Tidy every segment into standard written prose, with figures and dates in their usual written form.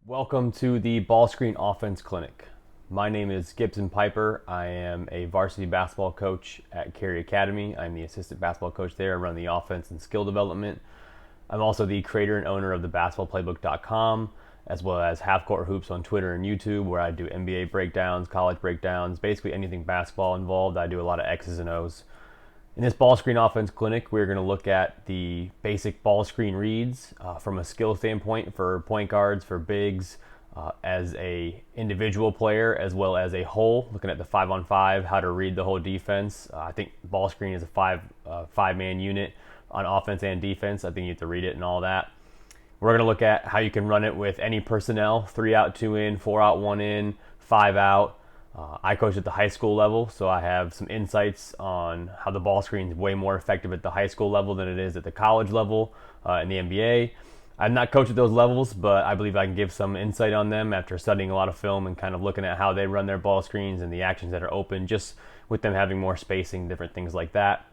Welcome to the Ballscreen Offense Clinic. My name is Gibson Pyper. I am a varsity basketball coach at Cary Academy. I'm the assistant basketball coach there. I run the offense and skill development. I'm also the creator and owner of the basketballplaybook.com, as well as Half Court Hoops on Twitter and YouTube, where I do NBA breakdowns, college breakdowns, basically anything basketball involved. I do a lot of X's and O's. In this ball screen offense clinic, we're going to look at the basic ball screen reads from a skill standpoint for point guards, for bigs, as a individual player, as well as a whole, looking at the 5-on-5, how to read the whole defense. I think ball screen is a five-man unit on offense and defense. I think you have to read it and all that. We're going to look at how you can run it with any personnel, 3 out, 2 in, 4 out, 1 in, 5 out. I coach at the high school level, so I have some insights on how the ball screen is way more effective at the high school level than it is at the college level in the NBA. I'm not coached at those levels, but I believe I can give some insight on them after studying a lot of film and kind of looking at how they run their ball screens and the actions that are open, just with them having more spacing, different things like that.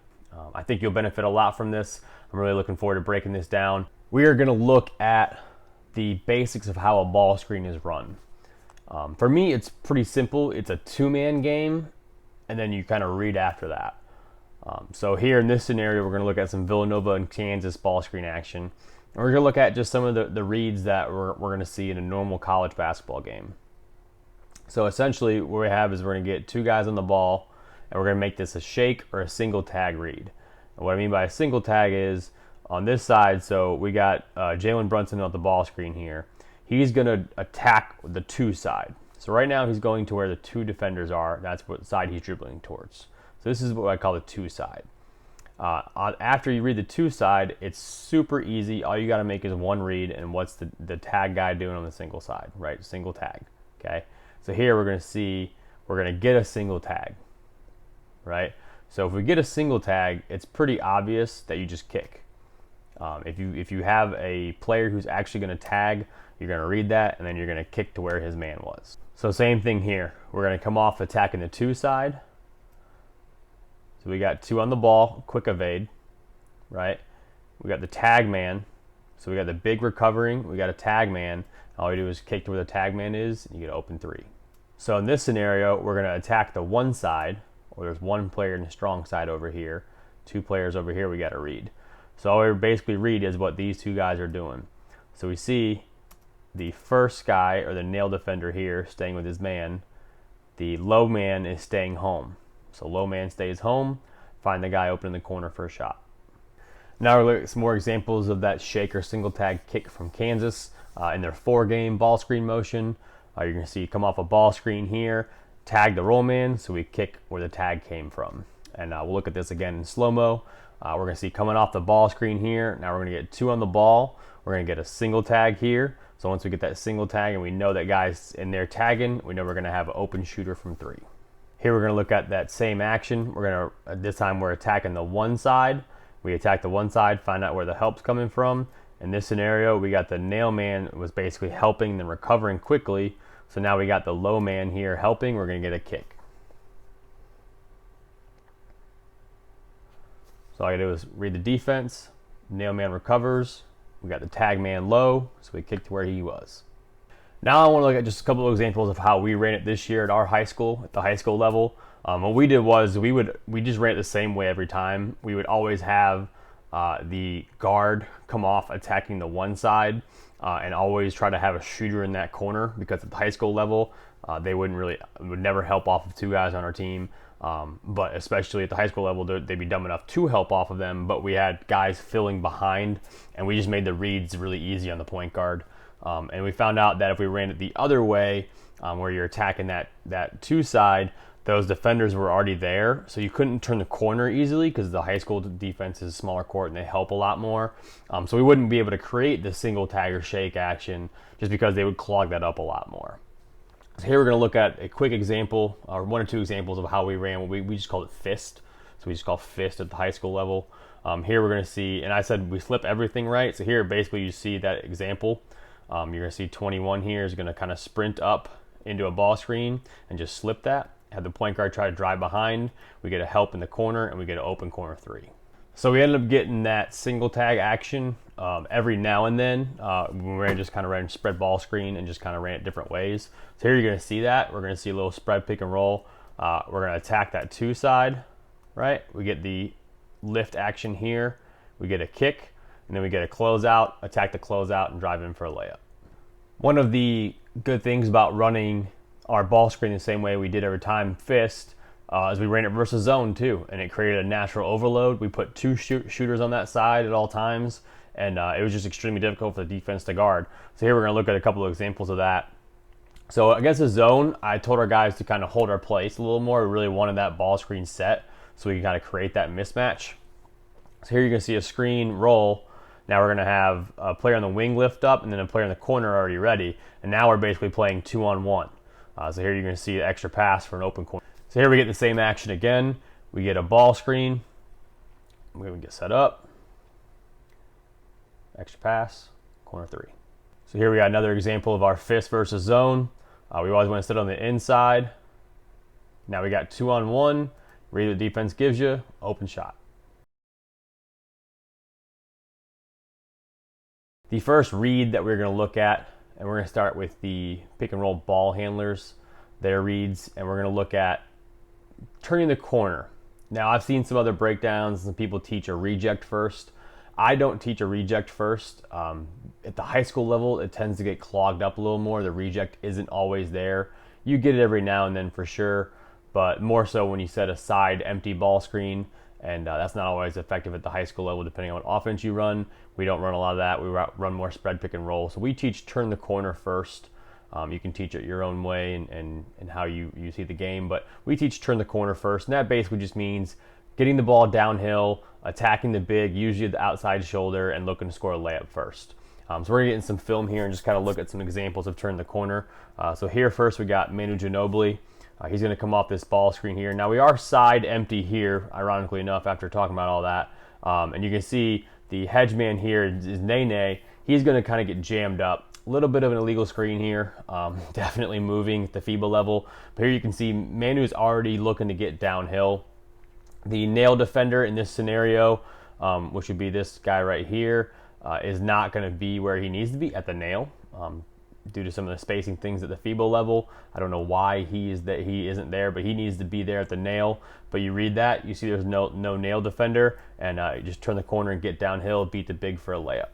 I think you'll benefit a lot from this. I'm really looking forward to breaking this down. We are going to look at the basics of how a ball screen is run. For me, it's pretty simple. It's a 2-man game, and then you kind of read after that. So here in this scenario, we're going to look at some Villanova and Kansas ball screen action. And we're going to look at just some of the reads that we're going to see in a normal college basketball game. So essentially, what we have is we're going to get 2 guys on the ball, and we're going to make this a shake or a single tag read. And what I mean by a single tag is on this side, so we got Jalen Brunson on the ball screen here. He's going to attack the 2 side. So right now he's going to where the 2 defenders are. That's what side he's dribbling towards. So this is what I call the 2 side. After you read the 2 side, it's super easy. All you got to make is one read, and what's the tag guy doing on the single side, right? Single tag, okay? So here we're going to get a single tag, right? So if we get a single tag, it's pretty obvious that you just kick. If you have a player who's actually going to tag, you're going to read that, and then you're going to kick to where his man was. So same thing here. We're going to come off attacking the 2 side. So we got 2 on the ball, quick evade, right? We got the tag man. So we got the big recovering. We got a tag man. All you do is kick to where the tag man is, and you get an open 3. So in this scenario, we're going to attack the 1 side, or there's 1 player in the strong side over here, 2 players over here we got to read. So all we basically read is what these 2 guys are doing. So we see the first guy, or the nail defender here, staying with his man. The low man is staying home. So low man stays home, find the guy open in the corner for a shot. Now we'll look at some more examples of that shake or single tag kick from Kansas in their 4-game ball screen motion. You're going to see come off a ball screen here, tag the roll man, so we kick where the tag came from. And we'll look at this again in slow-mo. We're going to see coming off the ball screen here. Now we're going to get 2 on the ball. We're going to get a single tag here. So once we get that single tag and we know that guy's in there tagging, we know we're going to have an open shooter from 3. Here we're going to look at that same action. We're going to, this time we're attacking the 1 side. We attack the 1 side, find out where the help's coming from. In this scenario, we got the nail man was basically helping and recovering quickly. So now we got the low man here helping. We're going to get a kick. So all I gotta do is read the defense. Nail man recovers. We got the tag man low, so we kick to where he was. Now I want to look at just a couple of examples of how we ran it this year at our high school, at the high school level. What we did was we just ran it the same way every time. We would always have the guard come off attacking the 1 side and always try to have a shooter in that corner, because at the high school level, they would never help off of 2 guys on our team. But especially at the high school level, they'd be dumb enough to help off of them, but we had guys filling behind, and we just made the reads really easy on the point guard. And we found out that if we ran it the other way, where you're attacking that 2 side, those defenders were already there, so you couldn't turn the corner easily, because the high school defense is a smaller court and they help a lot more. So we wouldn't be able to create the single tag or shake action, just because they would clog that up a lot more. So here we're going to look at a quick example, or 1 or 2 examples of how we ran. We just called it fist. So we just call fist at the high school level. Here we're going to see, and I said we flip everything right. So here basically you see that example. You're going to see 21 here is going to kind of sprint up into a ball screen and just slip that. Have the point guard try to drive behind. We get a help in the corner, and we get an open corner 3. So we ended up getting that single tag action every now and then. We just kind of ran spread ball screen and just kind of ran it different ways. So here you're going to see that. We're going to see a little spread pick and roll. We're going to attack that 2 side, right? We get the lift action here. We get a kick, and then we get a closeout, attack the closeout, and drive in for a layup. One of the good things about running our ball screen the same way we did every time fist is we ran it versus zone too, and it created a natural overload. We put 2 shooters on that side at all times, and it was just extremely difficult for the defense to guard. So here we're going to look at a couple of examples of that. So against the zone, I told our guys to kind of hold our place a little more. We really wanted that ball screen set so we can kind of create that mismatch. So here you're going to see a screen roll. Now we're going to have a player on the wing lift up and then a player in the corner already ready. And now we're basically playing 2-on-1. So here you're going to see an extra pass for an open corner. So here we get the same action again. We get a ball screen. We're going to get set up. Extra pass, corner 3. So here we got another example of our fist versus zone. We always want to sit on the inside. Now we got 2-on-1. Read what the defense gives you, open shot. The first read that we're going to look at, and we're going to start with the pick and roll ball handlers, their reads, and we're going to look at turning the corner. Now I've seen some other breakdowns, some people teach a reject first. I don't teach a reject first. At the high school level, it tends to get clogged up a little more. The reject isn't always there. You get it every now and then for sure, but more so when you set a side empty ball screen, and that's not always effective at the high school level depending on what offense you run. We don't run a lot of that. We run more spread pick and roll. So we teach turn the corner first. You can teach it your own way and how you see the game, but we teach turn the corner first, and that basically just means getting the ball downhill, attacking the big, usually the outside shoulder, and looking to score a layup first. So we're going to get in some film here and just kind of look at some examples of turn the corner. So here first we got Manu Ginobili. He's going to come off this ball screen here. Now we are side empty here, ironically enough, after talking about all that. And you can see the hedge man here is Nene. He's going to kind of get jammed up. A little bit of an illegal screen here, definitely moving at the FIBA level. But here you can see Manu's already looking to get downhill. The nail defender in this scenario, which would be this guy right here, is not going to be where he needs to be at the nail due to some of the spacing things at the FIBA level. I don't know why he isn't there, but he needs to be there at the nail. But you read that, you see there's no nail defender, and you just turn the corner and get downhill, beat the big for a layup.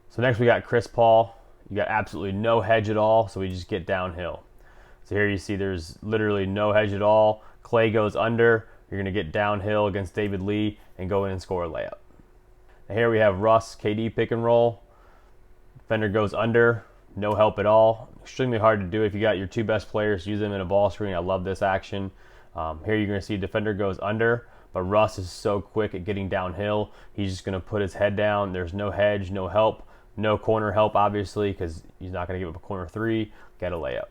So next we got Chris Paul. You got absolutely no hedge at all, so we just get downhill. So here you see there's literally no hedge at all. Clay goes under. You're going to get downhill against David Lee and go in and score a layup. Now here we have Russ, KD pick and roll. Defender goes under. No help at all. Extremely hard to do. If you got your 2 best players, use them in a ball screen. I love this action. Here you're going to see defender goes under, but Russ is so quick at getting downhill. He's just going to put his head down. There's no hedge, no help. No corner help, obviously, because he's not going to give up a corner 3. Get a layup.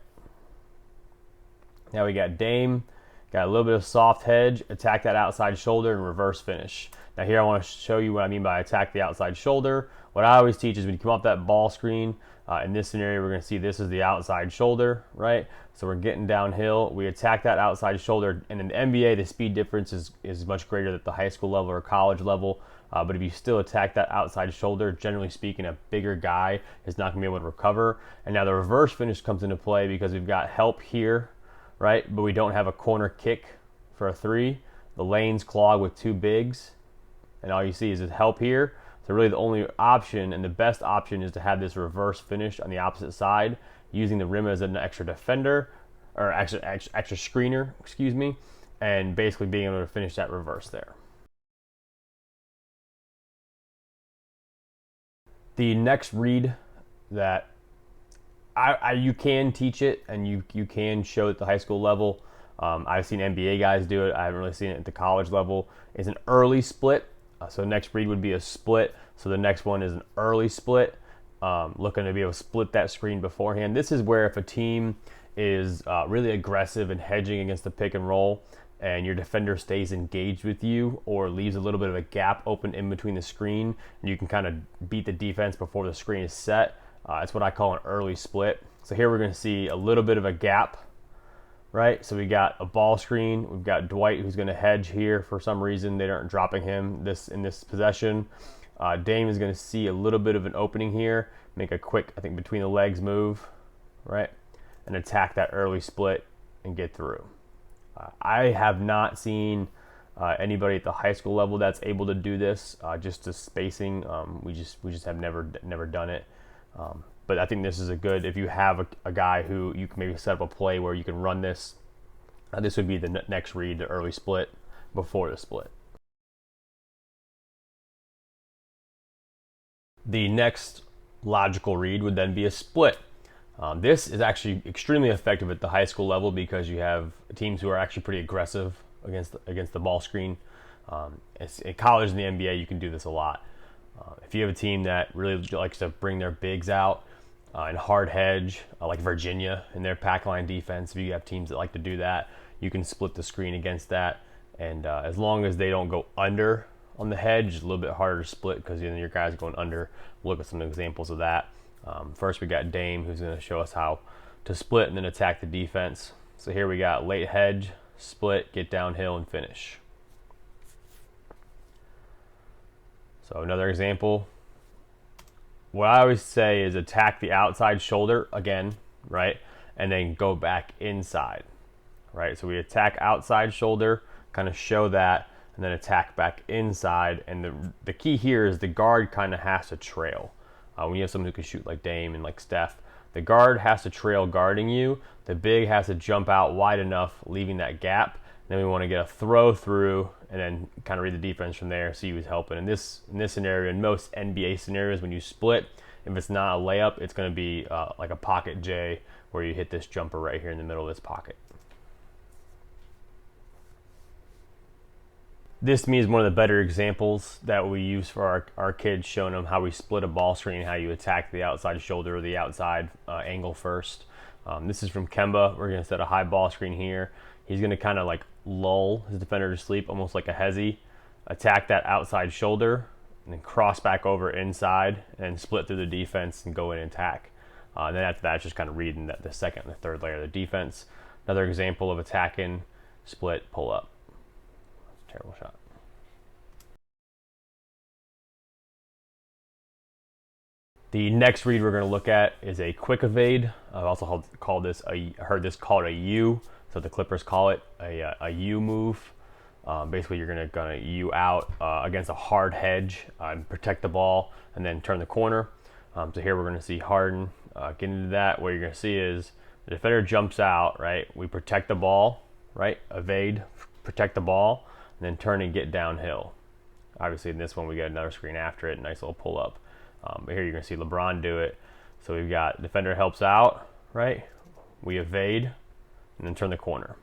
Now we got Dame. Got a little bit of soft hedge. Attack that outside shoulder and reverse finish. Now here I want to show you what I mean by attack the outside shoulder. What I always teach is when you come off that ball screen, in this scenario we're going to see this is the outside shoulder, right? So we're getting downhill. We attack that outside shoulder. And in the NBA, the speed difference is much greater at the high school level or college level. But if you still attack that outside shoulder, generally speaking, a bigger guy is not going to be able to recover. And now the reverse finish comes into play because we've got help here, right? But we don't have a corner kick for a 3. The lane's clogged with 2 bigs. And all you see is help here. So really the only option and the best option is to have this reverse finish on the opposite side, using the rim as an extra defender, or extra screener, excuse me, and basically being able to finish that reverse there. The next read that you can teach it and you can show it at the high school level. I've seen NBA guys do it. I haven't really seen it at the college level. Is an early split. So the next read would be a split. So the next one is an early split. Looking to be able to split that screen beforehand. This is where if a team is really aggressive and hedging against the pick and roll, and your defender stays engaged with you or leaves a little bit of a gap open in between the screen, and you can kind of beat the defense before the screen is set. It's what I call an early split. So here we're going to see a little bit of a gap right? So we got a ball screen. We've got Dwight who's going to hedge here for some reason. They aren't dropping him in this possession. Dame is going to see a little bit of an opening here, make a quick, I think, between the legs move, right? And attack that early split and get through. I have not seen anybody at the high school level that's able to do this. Just the spacing, we just have never done it. But I think this is a good, if you have a guy who you can maybe set up a play where you can run this. This would be the next read, the early split before the split. The next logical read would then be a split. This is actually extremely effective at the high school level because you have teams who are actually pretty aggressive against the ball screen. In college and the NBA, you can do this a lot. If you have a team that really likes to bring their bigs out and hard hedge, like Virginia in their pack line defense, if you have teams that like to do that, you can split the screen against that. And as long as they don't go under on the hedge, it's a little bit harder to split because your guys are going under. We'll look at some examples of that. First, we got Dame, who's going to show us how to split and then attack the defense. So here we got late hedge, split, get downhill, and finish. So another example. What I always say is attack the outside shoulder again, right? And then go back inside, right? So we attack outside shoulder, kind of show that, and then attack back inside. And the key here is the guard kind of has to trail. When you have someone who can shoot like Dame and like Steph, the guard has to trail guarding you. The big has to jump out wide enough, leaving that gap. Then we want to get a throw through and then kind of read the defense from there, see who's helping. In this scenario, in most NBA scenarios, when you split, if it's not a layup, it's going to be like a pocket J where you hit this jumper right here in the middle of this pocket. This to me is one of the better examples that we use for our kids, showing them how we split a ball screen, how you attack the outside shoulder or the outside angle first. This is from Kemba. We're going to set a high ball screen here. He's going to kind of like lull his defender to sleep, almost like a hezzy, attack that outside shoulder, and then cross back over inside and split through the defense and go in and attack. Then after that, it's just kind of reading the second and the third layer of the defense. Another example of attacking, split, pull up. Terrible shot. The next read we're going to look at is a quick evade. I've also heard this called a U. So the Clippers call it a U move. Basically, you're going to U out against a hard hedge and protect the ball and then turn the corner. So here we're going to see Harden get into that. What you're going to see is the defender jumps out, right? We protect the ball, right? Evade, protect the ball, and then turn and get downhill. Obviously, in this one, we got another screen after it, nice little pull up. But here you're going to see LeBron do it. So we've got defender helps out, right? We evade, and then turn the corner.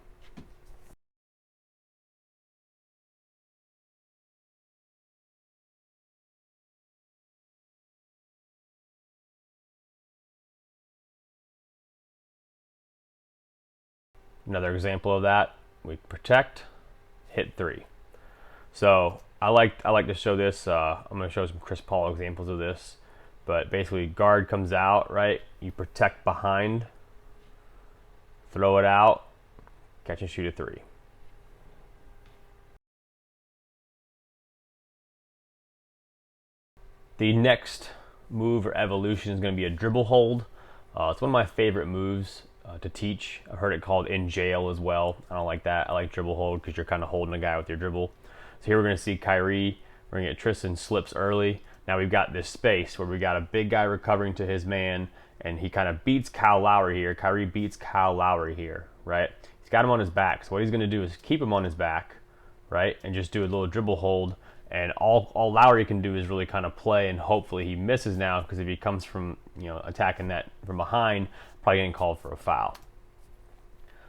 Another example of that, we protect, hit three. So I like to show this. I'm going to show some Chris Paul examples of this. But basically, guard comes out, right? You protect behind, throw it out, catch and shoot a three. The next move or evolution is going to be a dribble hold. It's one of my favorite moves to teach. I've heard it called in jail as well. I don't like that. I like dribble hold because you're kind of holding a guy with your dribble. So here we're going to see Kyrie. We're going to get Tristan slips early. Now we've got this space where we got a big guy recovering to his man, and he kind of beats Kyle Lowry here. Kyrie beats Kyle Lowry here, right? He's got him on his back. So what he's going to do is keep him on his back, right, and just do a little dribble hold. And all Lowry can do is really kind of play, and hopefully he misses now, because if he comes from, attacking that from behind, probably getting called for a foul.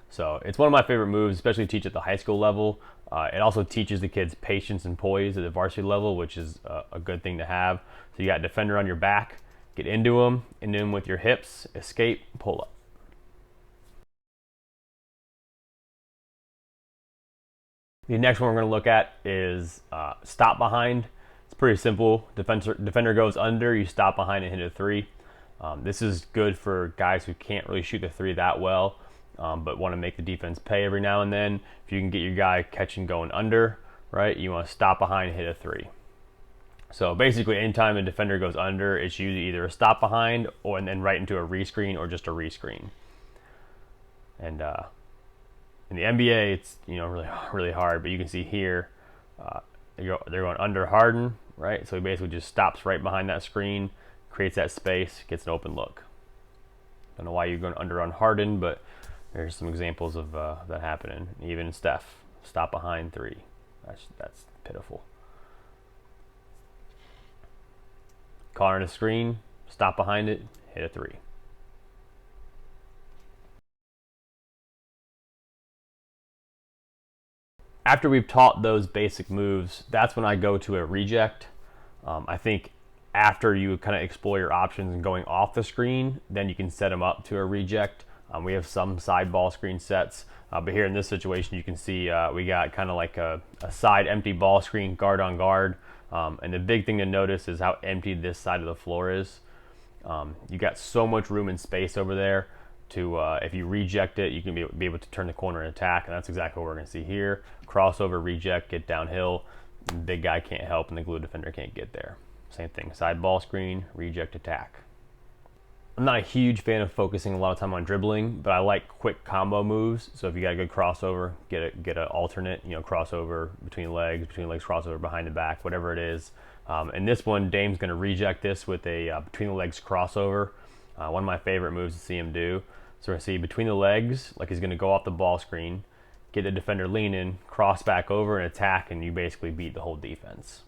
So it's one of my favorite moves, especially to teach at the high school level. It also teaches the kids patience and poise at the varsity level, which is a good thing to have. So you got defender on your back, get into him with your hips, escape, pull up. The next one we're going to look at is stop behind. It's pretty simple. Defender goes under, you stop behind and hit a three. This is good for guys who can't really shoot the three that well. but want to make the defense pay every now and then. If you can get your guy catching going under, right, you want to stop behind and hit a three. So basically, anytime a defender goes under, it's usually either a stop behind or and then right into a rescreen or just a rescreen. And in the NBA, it's really hard. But you can see here, they're going under Harden, right? So he basically just stops right behind that screen, creates that space, gets an open look. Don't know why you're going under on Harden, but there's some examples of that happening. Even Steph, stop behind three. That's pitiful. Corner the screen, stop behind it, hit a three. After we've taught those basic moves, that's when I go to a reject. I think after you kind of explore your options and going off the screen, then you can set them up to a reject. We have some side ball screen sets, but here in this situation, you can see we got kind of like a side empty ball screen, guard on guard. And the big thing to notice is how empty this side of the floor is. You got so much room and space over there to, if you reject it, you can be able to turn the corner and attack, and that's exactly what we're going to see here. Crossover, reject, get downhill. The big guy can't help, and the glue defender can't get there. Same thing, side ball screen, reject, attack. I'm not a huge fan of focusing a lot of time on dribbling, but I like quick combo moves. So if you got a good crossover, get an alternate, crossover between legs, crossover behind the back, whatever it is. And this one, Dame's going to reject this with a between the legs crossover. One of my favorite moves to see him do. So we're going to see between the legs, like he's going to go off the ball screen, get the defender leaning, cross back over and attack, and you basically beat the whole defense.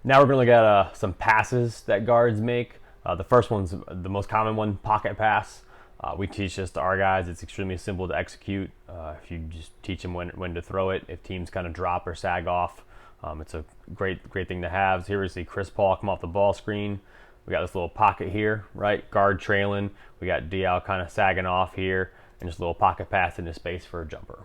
Now we're going to look at some passes that guards make. The first one's the most common one, pocket pass. We teach this to our guys. It's extremely simple to execute. If you just teach them when to throw it, if teams kind of drop or sag off, it's a great thing to have. So here we see Chris Paul come off the ball screen. We got this little pocket here, right? Guard trailing. We got DL kind of sagging off here, and just a little pocket pass into space for a jumper.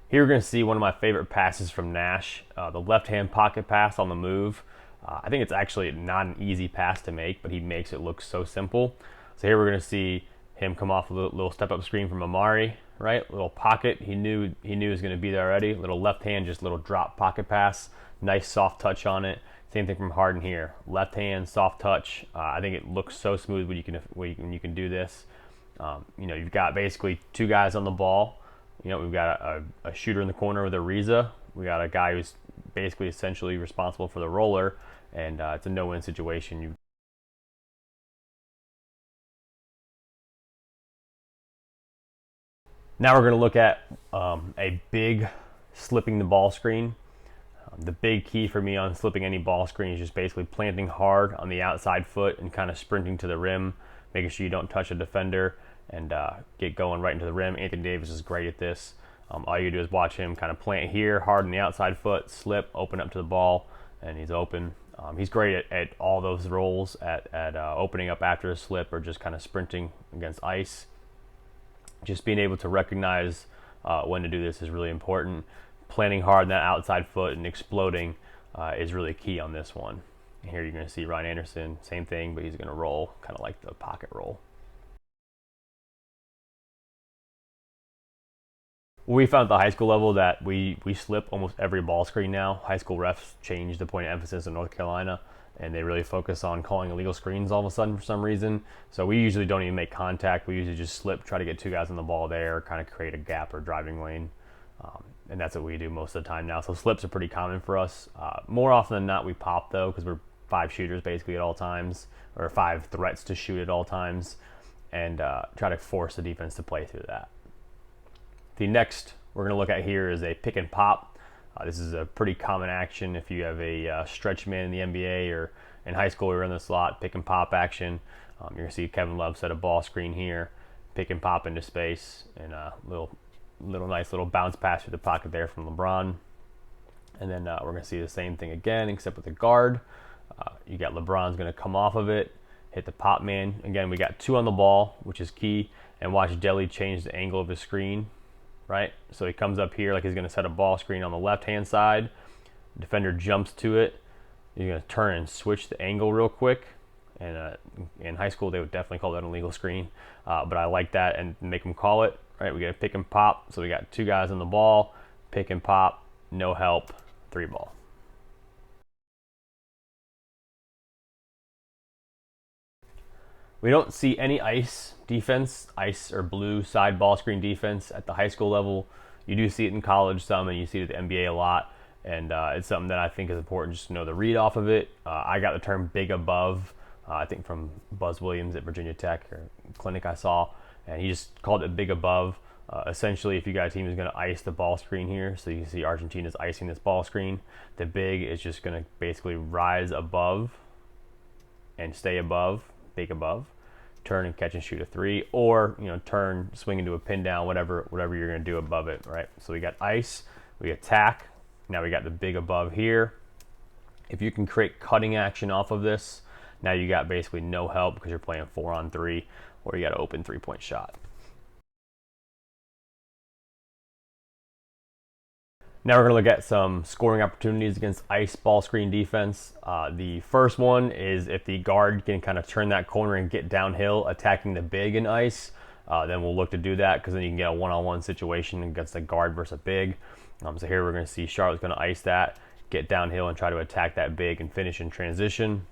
Here we're going to see one of my favorite passes from Nash, the left-hand pocket pass on the move. I think it's actually not an easy pass to make, but he makes it look so simple. So here we're going to see him come off a little step-up screen from Amari, right? Little pocket. He knew he was going to be there already. Little left hand, just little drop pocket pass. Nice soft touch on it. Same thing from Harden here. Left hand, soft touch. I think it looks so smooth when you can do this. You've got basically two guys on the ball. We've got a shooter in the corner with a Ariza. We got a guy who's basically essentially responsible for the roller, and it's a no-win situation. Now we're going to look at a big slipping the ball screen. The big key for me on slipping any ball screen is just basically planting hard on the outside foot and kind of sprinting to the rim, making sure you don't touch a defender and get going right into the rim. Anthony Davis is great at this. All you do is watch him kind of plant here, hard on the outside foot, slip, open up to the ball, and he's open. He's great at all those roles, at opening up after a slip or just kind of sprinting against ice. Just being able to recognize when to do this is really important. Planting hard on that outside foot and exploding is really key on this one. And here you're going to see Ryan Anderson, same thing, but he's going to roll, kind of like the pocket roll. We found at the high school level that we slip almost every ball screen now. High school refs changed the point of emphasis in North Carolina, and they really focus on calling illegal screens all of a sudden for some reason. So we usually don't even make contact. We usually just slip, try to get two guys on the ball there, kind of create a gap or driving lane. And that's what we do most of the time now. So slips are pretty common for us. More often than not, we pop, though, because we're 5 shooters basically at all times, or 5 threats to shoot at all times, and try to force the defense to play through that. The next we're going to look at here is a pick and pop. This is a pretty common action if you have a stretch man in the NBA or in high school. We run this a lot, pick and pop action. You're going to see Kevin Love set a ball screen here, pick and pop into space, and a nice little bounce pass through the pocket there from LeBron. And then we're going to see the same thing again, except with the guard. You got LeBron's going to come off of it, hit the pop man. Again, we got 2 on the ball, which is key. And watch Deli change the angle of his screen, right? So he comes up here like he's going to set a ball screen on the left-hand side. Defender jumps to it. He's going to turn and switch the angle real quick. and in high school they would definitely call that an illegal screen, but I like that and make them call it. Right, we get a pick and pop, so we got 2 guys on the ball, pick and pop, no help, 3 ball. We don't see any ice defense, ice or blue side ball screen defense at the high school level. You do see it in college some, and you see it at the NBA a lot. And it's something that I think is important just to know the read off of it. I got the term big above, I think from Buzz Williams at Virginia Tech or clinic I saw, and he just called it big above. Essentially, if you got a team who's going to ice the ball screen here, so you can see Argentina's icing this ball screen, the big is just going to basically rise above and stay above, big above, turn and catch and shoot a 3, or turn, swing into a pin down, whatever you're going to do above it, right? So we got ice, we attack. Now we got the big above here. If you can create cutting action off of this, now you got basically no help because you're playing 4-on-3, or you got an open 3-point shot. Now we're going to look at some scoring opportunities against ice ball screen defense. The first one is if the guard can kind of turn that corner and get downhill attacking the big in ice, then we'll look to do that because then you can get a one-on-one situation against a guard versus a big. So here we're going to see Charlotte's going to ice that, get downhill and try to attack that big and finish in transition.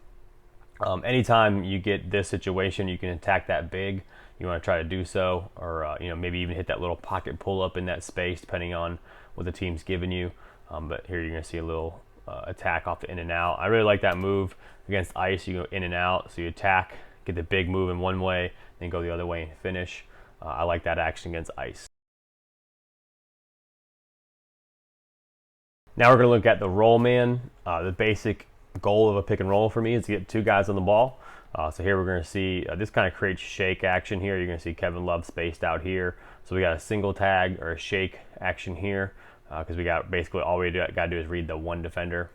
Anytime you get this situation, you can attack that big. You want to try to do so, or maybe even hit that little pocket pull up in that space, depending on what the team's giving you. But here you're going to see a little attack off the in and out. I really like that move against ice. You go in and out, so you attack, get the big move in one way, then go the other way and finish. I like that action against ice. Now we're going to look at the roll man. The basic goal of a pick and roll for me is to get 2 guys on the ball. So here we're going to see this kind of creates shake action here. You're going to see Kevin Love spaced out here. So we got a single tag or a shake action here because we got basically all we got to do is read the one defender.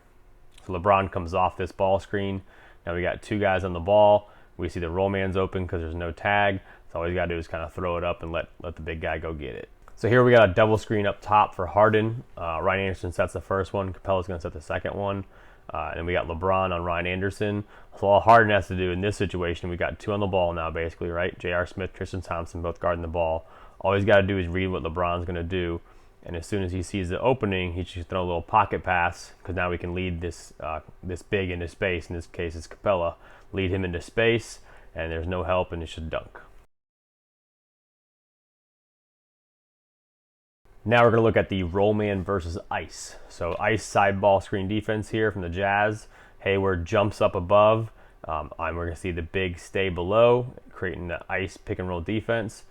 So LeBron comes off this ball screen. Now we got 2 guys on the ball. We see the roll man's open because there's no tag. So all we got to do is kind of throw it up and let the big guy go get it. So here we got a double screen up top for Harden. Ryan Anderson sets the first one. Capella's going to set the second one. And we got LeBron on Ryan Anderson. So all Harden has to do in this situation, we got 2 on the ball now basically, right? J.R. Smith, Tristan Thompson both guarding the ball. All he's got to do is read what LeBron's going to do. And as soon as he sees the opening, he should throw a little pocket pass because now we can lead this big into space. In this case, it's Capella. Lead him into space, and there's no help, and it should dunk. Now we're going to look at the roll man versus ice. So ice side ball screen defense here from the Jazz. Hayward jumps up above. And we're going to see the big stay below, creating the ice pick and roll defense.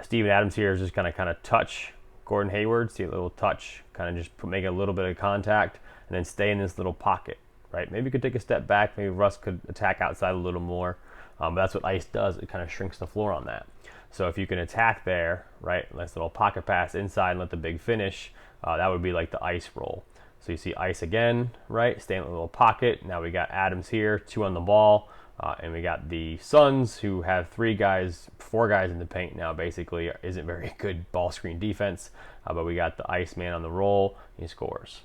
Steven Adams here is just going to kind of touch Gordon Hayward. See a little touch, kind of just make a little bit of contact, and then stay in this little pocket, right? Maybe you could take a step back. Maybe Russ could attack outside a little more. But that's what ice does. It kind of shrinks the floor on that. So if you can attack there, right, nice little pocket pass inside and let the big finish, that would be like the ice roll. So you see ice again, right, stay in a little pocket. Now we got Adams here, 2 on the ball, and we got the Suns who have 4 guys in the paint now. Basically, isn't very good ball screen defense, but we got the ice man on the roll. He scores.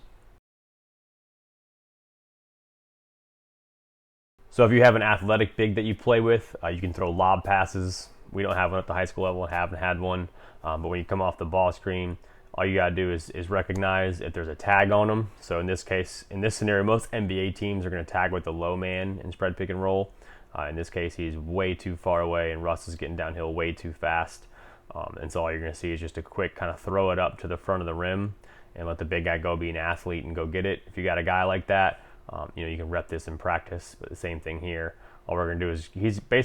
So if you have an athletic big that you play with, you can throw lob passes. We don't have one at the high school level, haven't had one. But when you come off the ball screen, all you gotta do is recognize if there's a tag on them. So in this case, in this scenario, most NBA teams are gonna tag with the low man and spread pick and roll. In this case, he's way too far away and Russ is getting downhill way too fast. And so all you're gonna see is just a quick kind of throw it up to the front of the rim and let the big guy go be an athlete and go get it. If you got a guy like that, you can rep this in practice, but the same thing here. All we're gonna do is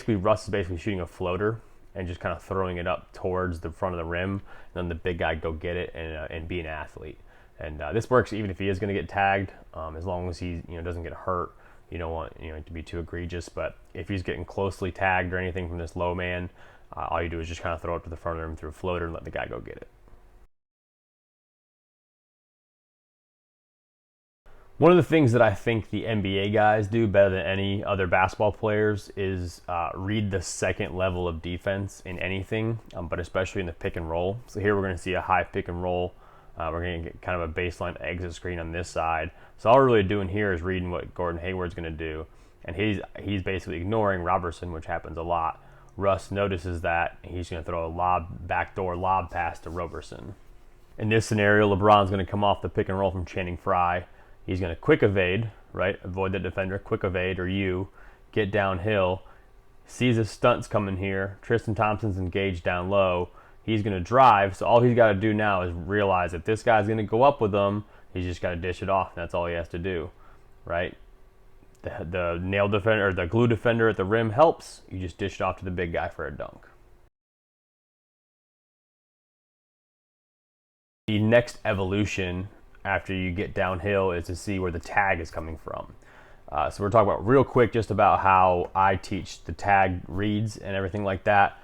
Russ is basically shooting a floater and just kind of throwing it up towards the front of the rim, and then the big guy go get it and be an athlete. And this works even if he is going to get tagged, as long as he doesn't get hurt. You don't want it to be too egregious, but if he's getting closely tagged or anything from this low man, all you do is just kind of throw it to the front of the rim through a floater and let the guy go get it. One of the things that I think the NBA guys do better than any other basketball players is read the second level of defense in anything, but especially in the pick and roll. So here we're going to see a high pick and roll. We're going to get kind of a baseline exit screen on this side. So all we're really doing here is reading what Gordon Hayward's going to do. and he's basically ignoring Robertson, which happens a lot. Russ notices that, and he's going to throw a backdoor lob pass to Robertson. In this scenario, LeBron's going to come off the pick and roll from Channing Frye. He's going to quick evade, right? Avoid the defender, quick evade, or get downhill. Sees his stunts coming here. Tristan Thompson's engaged down low. He's going to drive, so all he's got to do now is realize that this guy's going to go up with him. He's just got to dish it off, and that's all he has to do, right? The nail defender or the glue defender at the rim helps. You just dish it off to the big guy for a dunk. The next evolution after you get downhill is to see where the tag is coming from. So we're talking about real quick just about how I teach the tag reads and everything like that.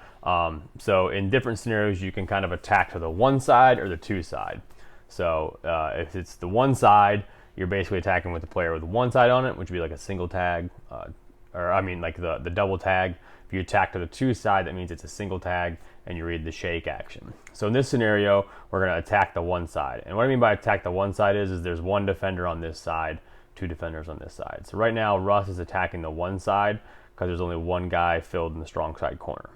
So in different scenarios, you can kind of attack to the one side or the two side. So if it's the one side, you're basically attacking with the player with one side on it, which would be like a single tag, like the double tag. If you attack to the two side, that means it's a single tag, and you read the shake action. So in this scenario, we're going to attack the one side. And what I mean by attack the one side is there's one defender on this side, two defenders on this side. So right now, Russ is attacking the one side because there's only one guy filled in the strong side corner.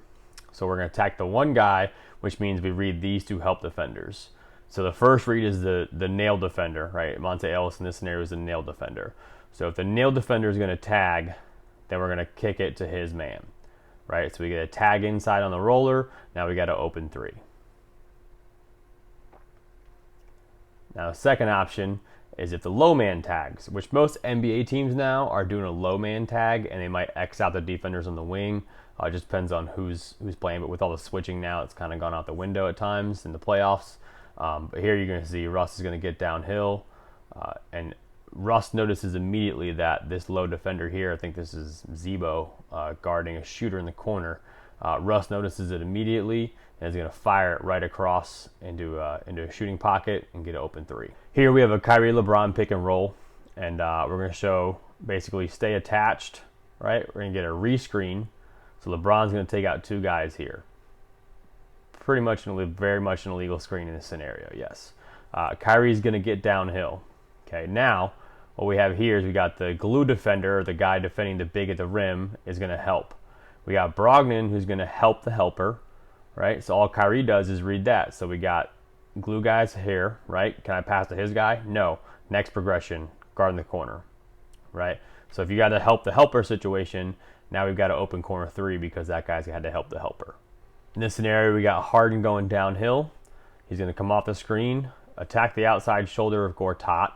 So we're going to attack the one guy, which means we read these two help defenders. So the first read is the nail defender, right? Monte Ellis in this scenario is the nail defender. So if the nail defender is going to tag, then we're going to kick it to his man, right? So we get a tag inside on the roller. Now we got to open three. Now the second option is if the low man tags, which most NBA teams now are doing a low man tag, and they might X out the defenders on the wing. It just depends on who's playing, but with all the switching now, it's kind of gone out the window at times in the playoffs. But here you're going to see Russ is going to get downhill, and Russ notices immediately that this low defender here, I think this is Zebo, guarding a shooter in the corner. Russ notices it immediately and is going to fire it right across into a shooting pocket and get an open three. Here we have a Kyrie LeBron pick and roll, and we're going to show basically stay attached, right? We're going to get a rescreen. So LeBron's going to take out two guys here. Very much an illegal screen in this scenario, yes. Kyrie's going to get downhill. Okay, now what we have here is we got the glue defender, or the guy defending the big at the rim, is going to help. We got Brogdon, who's going to help the helper, right? So all Kyrie does is read that. So we got glue guys here, right? Can I pass to his guy? No. Next progression, guard in the corner, right? So if you got to help the helper situation, now we've got to open corner three because that guy's had to help the helper. In this scenario, we got Harden going downhill. He's going to come off the screen, attack the outside shoulder of Gortat,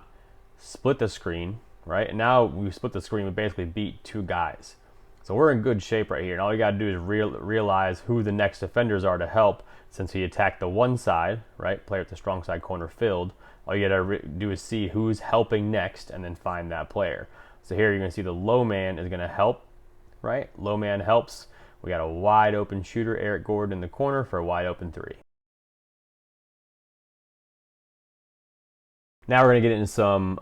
split the screen, right? And now we split the screen, we basically beat two guys. So we're in good shape right here. And all you got to do is realize who the next defenders are to help, since he attacked the one side, right? Player at the strong side corner filled. All you got to do is see who's helping next and then find that player. So here you're going to see the low man is going to help, right? Low man helps. We got a wide open shooter, Eric Gordon, in the corner for a wide open three. Now we're going to get into some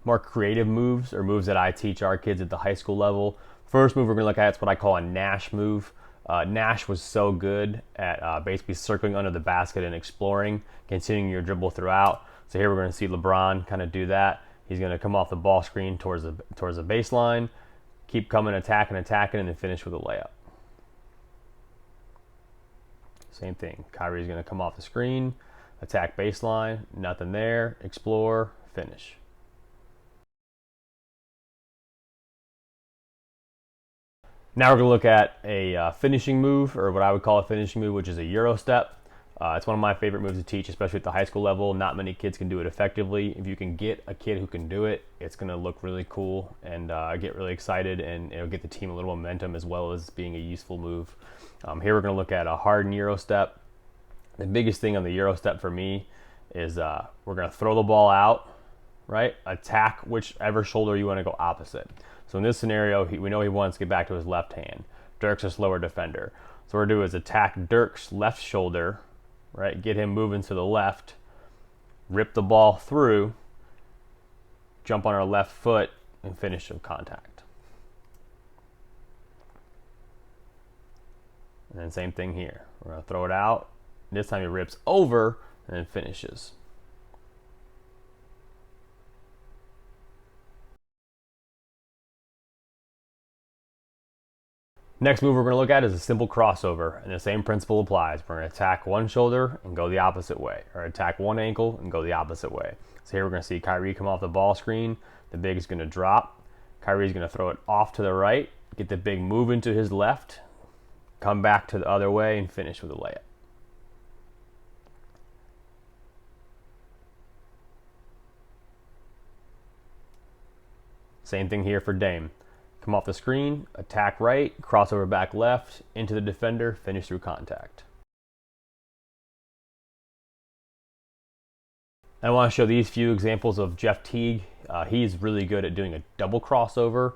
more creative moves, or moves that I teach our kids at the high school level. First move we're going to look at is what I call a Nash move. Nash was so good at basically circling under the basket and exploring, continuing your dribble throughout. So here we're going to see LeBron kind of do that. He's going to come off the ball screen towards the baseline, keep coming, attacking, and then finish with a layup. Same thing. Kyrie's going to come off the screen, attack baseline, nothing there, explore, finish. Now we're going to look at a finishing move, or what I would call a finishing move, which is a Euro step. It's one of my favorite moves to teach, especially at the high school level. Not many kids can do it effectively. If you can get a kid who can do it, it's going to look really cool and get really excited, and it'll get the team a little momentum as well as being a useful move. Here we're going to look at a Harden Euro step. The biggest thing on the Euro step for me is we're going to throw the ball out, right? Attack whichever shoulder you want to go opposite. So in this scenario, we know he wants to get back to his left hand. Dirk's a slower defender. So what we're going to do is attack Dirk's left shoulder, right? Get him moving to the left, rip the ball through, jump on our left foot, and finish with contact. And then same thing here. We're going to throw it out. This time he rips over and then finishes. Next move we're going to look at is a simple crossover, and the same principle applies. We're going to attack one shoulder and go the opposite way, or attack one ankle and go the opposite way. So here we're going to see Kyrie come off the ball screen. The big is going to drop. Kyrie's going to throw it off to the right, get the big move into his left, come back to the other way, and finish with a layup. Same thing here for Dame. Come off the screen, attack right, crossover back left, into the defender, finish through contact. I want to show these few examples of Jeff Teague. He's really good at doing a double crossover.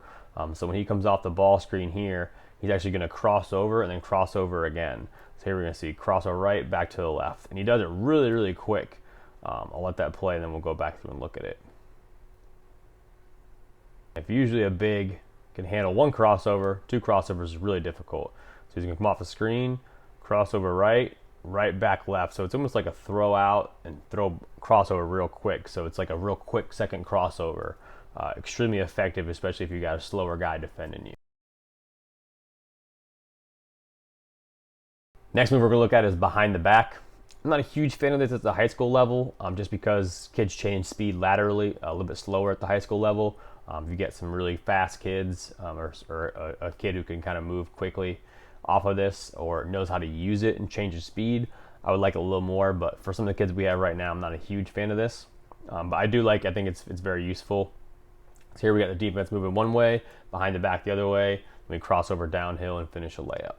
So when he comes off the ball screen here, he's actually going to cross over and then cross over again. So here we're going to see crossover right, back to the left. And he does it really, really quick. I'll let that play and then we'll go back through and look at it. If usually a big can handle one crossover, two crossovers is really difficult. So he's going to come off the screen, crossover right, right back left. So it's almost like a throw out and throw crossover real quick. So it's like a real quick second crossover. Extremely effective, especially if you got a slower guy defending you. Next move we're going to look at is behind the back. I'm not a huge fan of this at the high school level, just because kids change speed laterally a little bit slower at the high school level. If you get some really fast kids or a kid who can kind of move quickly off of this or knows how to use it and change his speed, I would like it a little more. But for some of the kids we have right now, I'm not a huge fan of this. But I think it's very useful. So here we got the defense moving one way, behind the back the other way, then we cross over downhill and finish a layup.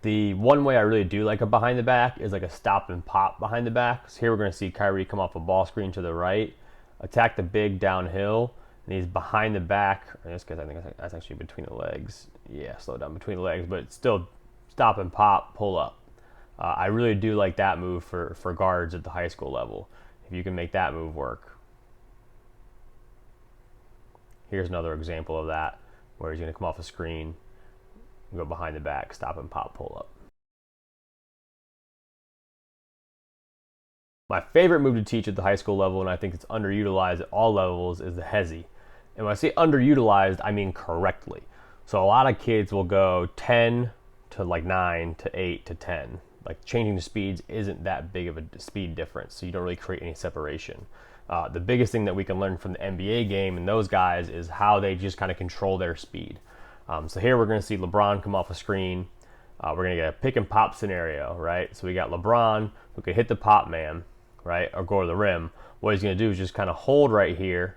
The one way I really do like a behind the back is like a stop and pop behind the back. So here we're going to see Kyrie come off a ball screen to the right, attack the big downhill, and he's behind the back. In this case, I think that's actually between the legs. Yeah, slow down between the legs, but it's still stop and pop, pull up. I really do like that move for guards at the high school level, if you can make that move work. Here's another example of that, where he's going to come off a screen, go behind the back, stop and pop, pull up. My favorite move to teach at the high school level, and I think it's underutilized at all levels, is the hezi. And when I say underutilized, I mean correctly. So a lot of kids will go 10 to like 9 to 8 to 10. Like changing the speeds isn't that big of a speed difference, so you don't really create any separation. The biggest thing that we can learn from the NBA game and those guys is how they just kind of control their speed. So here we're going to see LeBron come off a screen. We're going to get a pick and pop scenario, right? So we got LeBron who could hit the pop man, right, or go to the rim. What he's going to do is just kind of hold right here,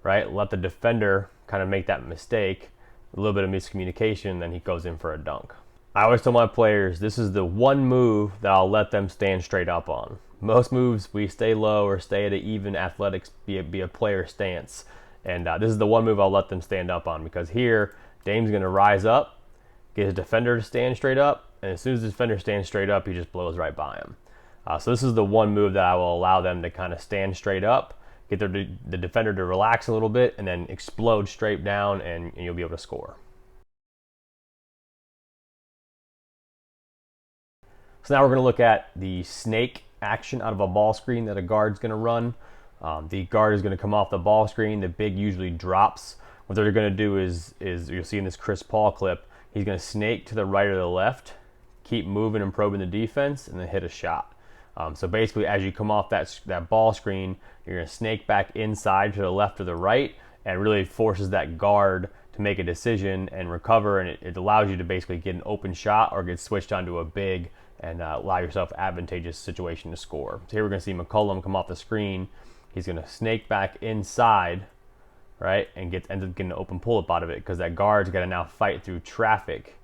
right? Let the defender kind of make that mistake, a little bit of miscommunication, then he goes in for a dunk. I always tell my players, this is the one move that I'll let them stand straight up on. Most moves, we stay low or stay at an even athletics, be a player stance. And this is the one move I'll let them stand up on, because here, Dame's going to rise up, get his defender to stand straight up, and as soon as the defender stands straight up, he just blows right by him. So this is the one move that I will allow them to kind of stand straight up, get the defender to relax a little bit, and then explode straight down, and you'll be able to score. So now we're going to look at the snake action out of a ball screen that a guard's going to run. The guard is going to come off the ball screen. The big usually drops. What they're going to do is you'll see in this Chris Paul clip, he's going to snake to the right or the left, keep moving and probing the defense, and then hit a shot. So basically, as you come off that ball screen, you're going to snake back inside to the left or the right, and really forces that guard to make a decision and recover, and it allows you to basically get an open shot or get switched onto a big and allow yourself advantageous situation to score. So here we're going to see McCollum come off the screen. He's going to snake back inside, right, and ends up getting an open pull-up out of it, because that guard's got to now fight through traffic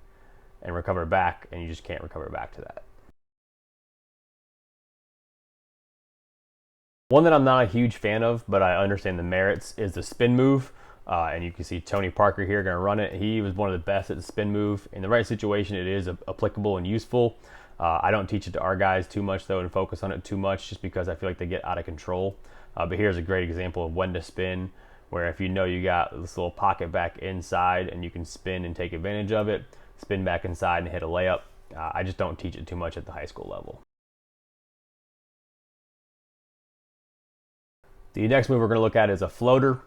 and recover back, and you just can't recover back to that. One that I'm not a huge fan of, but I understand the merits, is the spin move. And you can see Tony Parker here going to run it. He was one of the best at the spin move. In the right situation, it is applicable and useful. I don't teach it to our guys too much, though, and focus on it too much, just because I feel like they get out of control. But here's a great example of when to spin, where if you know you got this little pocket back inside and you can spin and take advantage of it, spin back inside and hit a layup. I just don't teach it too much at the high school level. The next move we're going to look at is a floater.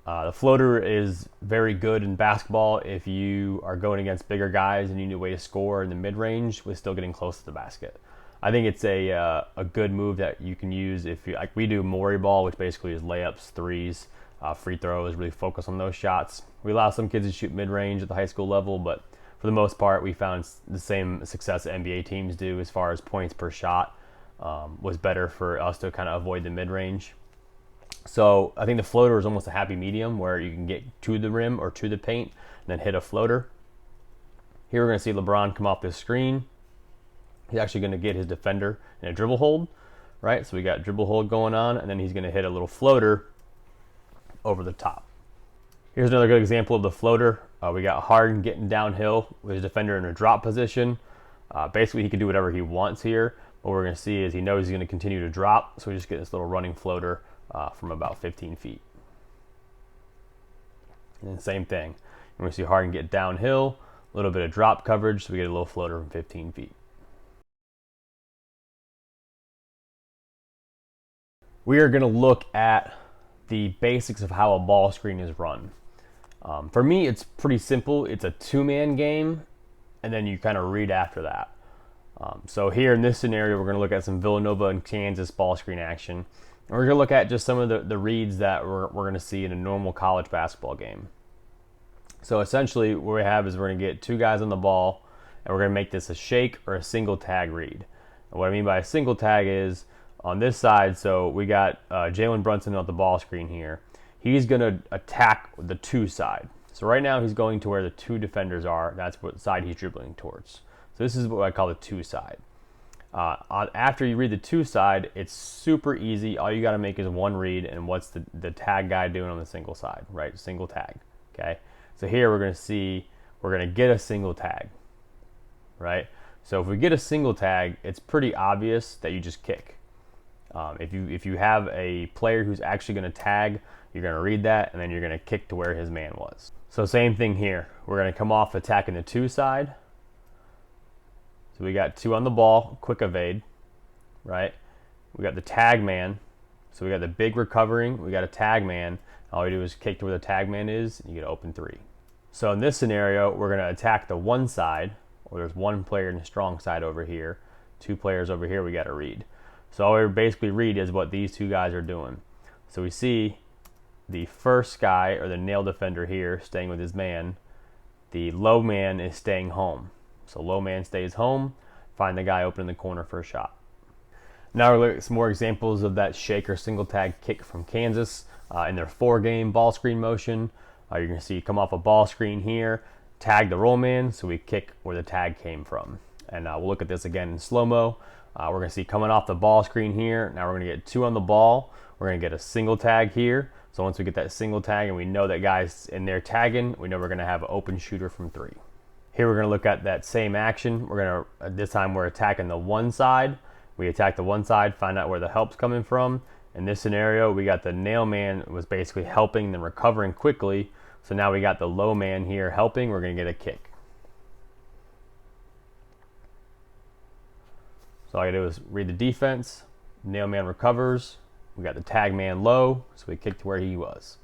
The floater is very good in basketball if you are going against bigger guys and you need a way to score in the mid-range with still getting close to the basket. I think it's a good move that you can use if you, like we do Mori ball, which basically is layups, threes, free throws, really focus on those shots. We allow some kids to shoot mid-range at the high school level, but for the most part, we found the same success that NBA teams do as far as points per shot was better for us to kind of avoid the mid-range. So I think the floater is almost a happy medium where you can get to the rim or to the paint and then hit a floater. Here we're going to see LeBron come off this screen. He's actually going to get his defender in a dribble hold, right? So we got dribble hold going on, and then he's going to hit a little floater over the top. Here's another good example of the floater. We got Harden getting downhill with his defender in a drop position. Basically, he can do whatever he wants here. What we're going to see is he knows he's going to continue to drop, so we just get this little running floater from about 15 feet. And then same thing. We're going to see Harden get downhill, a little bit of drop coverage, so we get a little floater from 15 feet. We are going to look at the basics of how a ball screen is run. For me, it's pretty simple. It's a two-man game, and then you kind of read after that. So here in this scenario, we're going to look at some Villanova and Kansas ball screen action. And we're going to look at just some of the reads that we're going to see in a normal college basketball game. So essentially what we have is we're going to get two guys on the ball, and we're going to make this a shake or a single tag read. And what I mean by a single tag is on this side, so we got Jalen Brunson on the ball screen here. He's going to attack the two side. So right now he's going to where the two defenders are. That's what side he's dribbling towards. So this is what I call the two side. After you read the two side, it's super easy. All you got to make is one read, and what's the tag guy doing on the single side, right? Single tag, okay? So here we're going to see, we're going to get a single tag, right? So if we get a single tag, it's pretty obvious that you just kick. If you have a player who's actually going to tag, you're going to read that, and then you're going to kick to where his man was. So same thing here. We're going to come off attacking the two side. So we got two on the ball, quick evade, right? We got the tag man. So we got the big recovering. We got a tag man. All you do is kick to where the tag man is, and you get an open three. So in this scenario, we're going to attack the one side, or there's one player in the strong side over here, two players over here we got to read. So all we basically read is what these two guys are doing. So we see the first guy, or the nail defender here, staying with his man. The low man is staying home. So low man stays home, find the guy open in the corner for a shot. Now we're looking at some more examples of that shake or single tag kick from Kansas in their 4-game ball screen motion. You're going to see come off a ball screen here, tag the roll man, so we kick where the tag came from. And we'll look at this again in slow-mo. We're going to see coming off the ball screen here. Now we're going to get two on the ball. We're going to get a single tag here. So once we get that single tag and we know that guy's in there tagging, we know we're going to have an open shooter from three. Here we're going to look at that same action. We're going to, this time we're attacking the one side. We attack the one side, find out where the help's coming from. In this scenario, we got the nail man was basically helping, then recovering quickly. So now we got the low man here helping. We're going to get a kick. So all I got to do is read the defense. Nail man recovers. We got the tag man low, so we kick to where he was.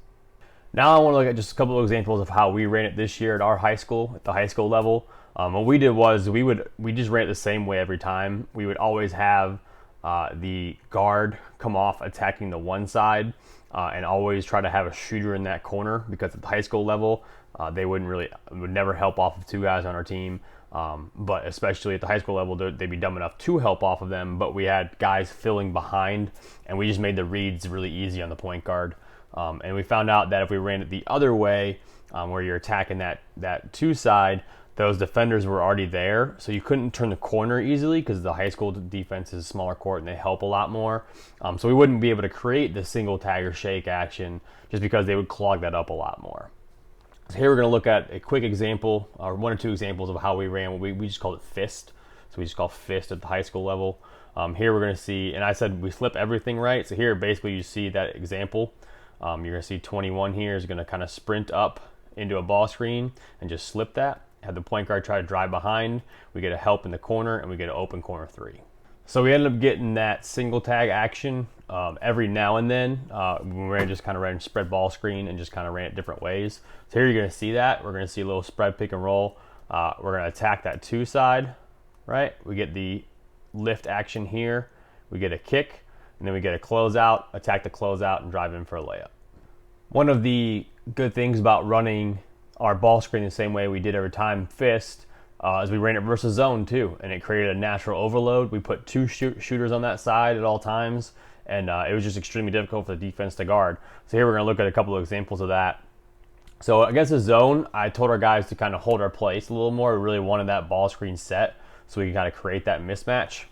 Now I want to look at just a couple of examples of how we ran it this year at our high school, at the high school level. What we did was we just ran it the same way every time. We would always have the guard come off attacking the one side and always try to have a shooter in that corner, because at the high school level, they would never help off of two guys on our team. But especially at the high school level, they'd be dumb enough to help off of them, but we had guys filling behind, and we just made the reads really easy on the point guard. And we found out that if we ran it the other way, where you're attacking that two side, those defenders were already there, so you couldn't turn the corner easily because the high school defense is a smaller court and they help a lot more. So we wouldn't be able to create the single tag or shake action just because they would clog that up a lot more. So here we're going to look at a quick example, or one or two examples of how we ran. We just called it fist. So we just call fist at the high school level. Here we're going to see, and I said we flip everything right. So here basically you see that example. You're going to see 21 here is going to kind of sprint up into a ball screen and just slip that. Have the point guard try to drive behind. We get a help in the corner, and we get an open corner three. So we ended up getting that single tag action every now and then. We just kind of ran spread ball screen and just kind of ran it different ways. So here you're going to see that. We're going to see a little spread pick and roll. We're going to attack that 2 side, right? We get the lift action here. We get a kick, and then we get a closeout, attack the closeout, and drive in for a layup. One of the good things about running our ball screen the same way we did every time fist is we ran it versus zone too, and it created a natural overload. We put 2 shooters on that side at all times, and it was just extremely difficult for the defense to guard. So here we're going to look at a couple of examples of that. So against the zone, I told our guys to kind of hold our place a little more. We really wanted that ball screen set so we can kind of create that mismatch.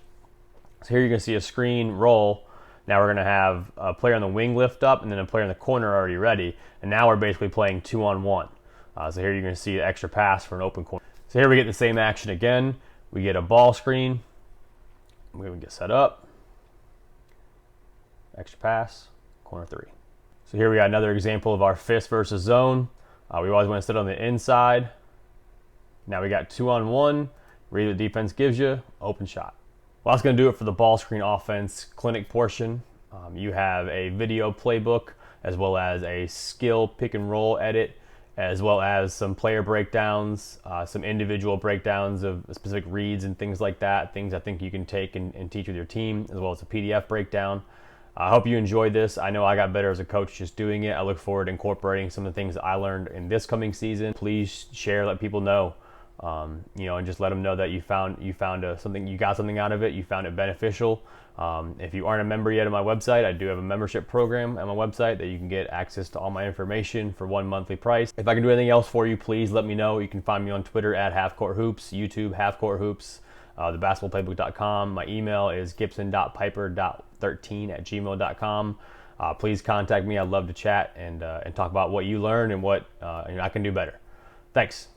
So here you're going to see a screen roll. Now we're going to have a player on the wing lift up and then a player in the corner already ready. And now we're basically playing 2-on-1. So here you're going to see an extra pass for an open corner. So here we get the same action again. We get a ball screen. We get set up. Extra pass, corner 3. So here we got another example of our fist versus zone. We always want to sit on the inside. Now we got 2-on-1. Read what the defense gives you, open shot. Well, that's going to do it for the ball screen offense clinic portion. You have a video playbook as well as a skill pick and roll edit, as well as some player breakdowns, some individual breakdowns of specific reads and things like that, things I think you can take and teach with your team, as well as a PDF breakdown. I hope you enjoyed this. I know I got better as a coach just doing it. I look forward to incorporating some of the things that I learned in this coming season. Please share, let people know, and just let them know that you found something, you got something out of it, you found it beneficial. If you aren't a member yet of my website, I do have a membership program at my website that you can get access to all my information for 1 monthly price. If I can do anything else for you, please let me know. You can find me on Twitter at halfcourthoops, YouTube halfcourthoops, thebasketballplaybook.com. My email is gibson.pyper.13@gmail.com. Please contact me. I'd love to chat and talk about what you learned and what I can do better. Thanks.